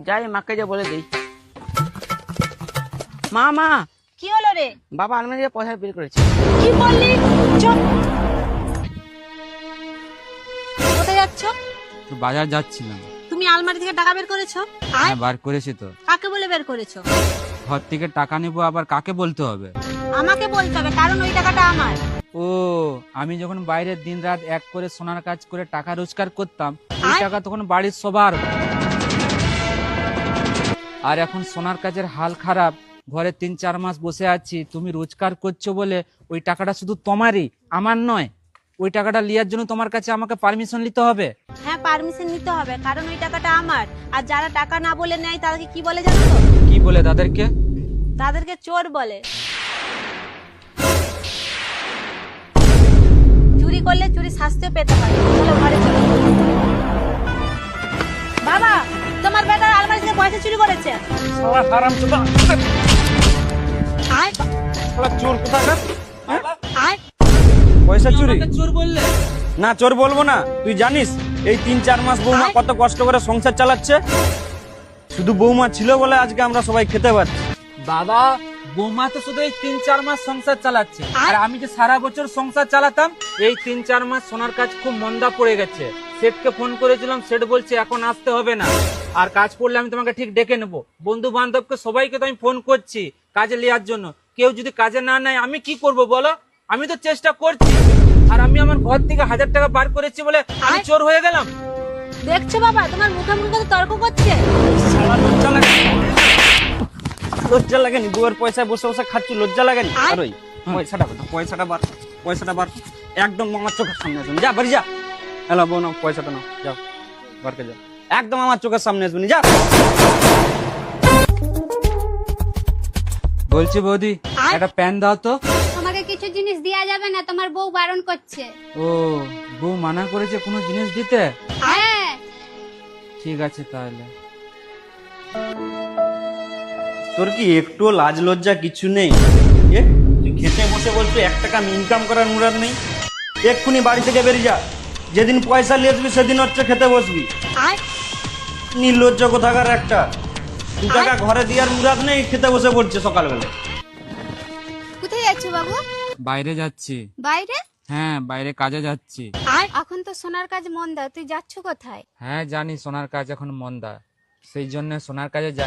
যাই মাকে যে বলে দিই। মা মা, কি হলো রে? বাবা আলমারি থেকে পয়সা বের করেছে। কি বললি? চুপ। কোথায় যাচ্ছ? তো বাজার যাচ্ছিলাম। তুমি আলমারি থেকে টাকা বের করেছো? হ্যাঁ, বার করেছি তো। কাকে বলে বের করেছো? ঘর থেকে টাকা নেবো, আবার কাকে বলতে হবে? আমাকে বলতে হবে, কারণ ওই টাকাটা আমার। ও, আমি যখন বাইরে দিন রাত এক করে সোনার কাজ করে টাকা রোজগার করতাম, ওই টাকা তখন বাড়ির সবার। আর এখন সোনার কাজের হাল খারাপ, ঘরে 3-4 মাস বসে আছি, তুমি রোজগার করছো বলে ওই টাকাটা শুধু তোমারই, আমার নয়। ওই টাকাটা লিয়ার জন্য তোমার কাছে আমাকে পারমিশন নিতে হবে। হ্যাঁ, পারমিশন নিতে হবে, কারণ ওই টাকাটা আমার। আর যারা টাকা না বলে নেয় তাদেরকে কি বলে জানো তো? কি বলে তাদেরকে? তাদেরকে চোর বলে। চুরি করলে চুরি শাস্তিও পেতে পারে। চলো ঘরে চলো। বাবা, তোমার বেটা আলমারি থেকে পয়সা চুরি করেছে। শালা হারামজাদা, আয় শালা চোর কোথাকার। আয়। পয়সা চুরি? আমাকে চোর বললে? না, চোর বলবো না। তুই জানিস এই 3-4 মাস বৌমা কত কষ্ট করে সংসার চালাচ্ছে? শুধু বৌমা ছিল বলে আজকে আমরা সবাই খেতে পাচ্ছি। বাবা, বৌমা তো শুধু এই 3-4 মাস সংসার চালাচ্ছে, আর আমি যে সারা বছর সংসার চালাতাম। এই 3-4 মাস সোনার কাজ খুব মন্দা পড়ে গেছে। সেটকে ফোন করেছিলাম, সেট বলছে এখন আসতে হবে না, আর কাজ পড়লে আমি তোমাকে ঠিক ডেকে নেবো। বন্ধু বান্ধবকে সবাইকে তো আমি ফোন করছি কাজে নেওয়ার জন্য। কেউ যদি কাজে না নেয় আমি কি করব বলো? আমি তো চেষ্টা করছি, আর আমি আমার ঘর থেকে 1000 টাকা বার করেছি বলে আমি চোর হয়ে গেলাম? দেখছো বাবা, তোমার মুখে মুখে তো তর্ক করছে। শালা লজ্জা লাগে? লজ্জা লাগেনি? বউয়ের পয়সায় বসে বসে খাচ্ছি, লজ্জা লাগেনি? আর ওই পয়সাটা কোথায়? পয়সাটা বার, পয়সাটা বার। একদম আমার চোখের সামনে আসবেনি। যা বাড়ি যা। হ্যালো বউ, নাও পয়সাটা, নাও, যাও বাড়িতে যাও। একদম আমার চোখের সামনে আসবেনি, যা। বলছি বৌদি, একটা প্যান দাও তো। তোমাকে কিছু জিনিস দেয়া যাবে না, তোমার বউ বারণ করছে। ও, বউ মানা করেছে কোনো জিনিস দিতে? হ্যাঁ। ঠিক আছে তাহলে। তোর কি একটু লাজ লজ্জা কিছু নেই? এ, তুই খেতে বসে বলছো 1 টাকা ইনকাম করার মুরাদ নেই? এক্ষুনি বাড়ি থেকে বেরিয়ে যা। যেদিন পয়সা নিয়ে আসবি সেদিন হচ্ছে খেতে বসবি। আয় নির্লজ্জ কোথাকার একটা। 2 টাকা ঘরে দেওয়ার মুরাদ নেই, খেতে বসে পড়ছে সকালবেলা। কোথায় যাচ্ছ বাবু? বাইরে যাচ্ছি। বাইরে? হ্যাঁ, বাইরে কাজে যাচ্ছি। এখন তো সোনার কাজ মন্দা, তুই যাচ্ছ কোথায়? হ্যাঁ জানি সোনার কাজ এখন মন্দা, সেই জন্য সোনার কাজে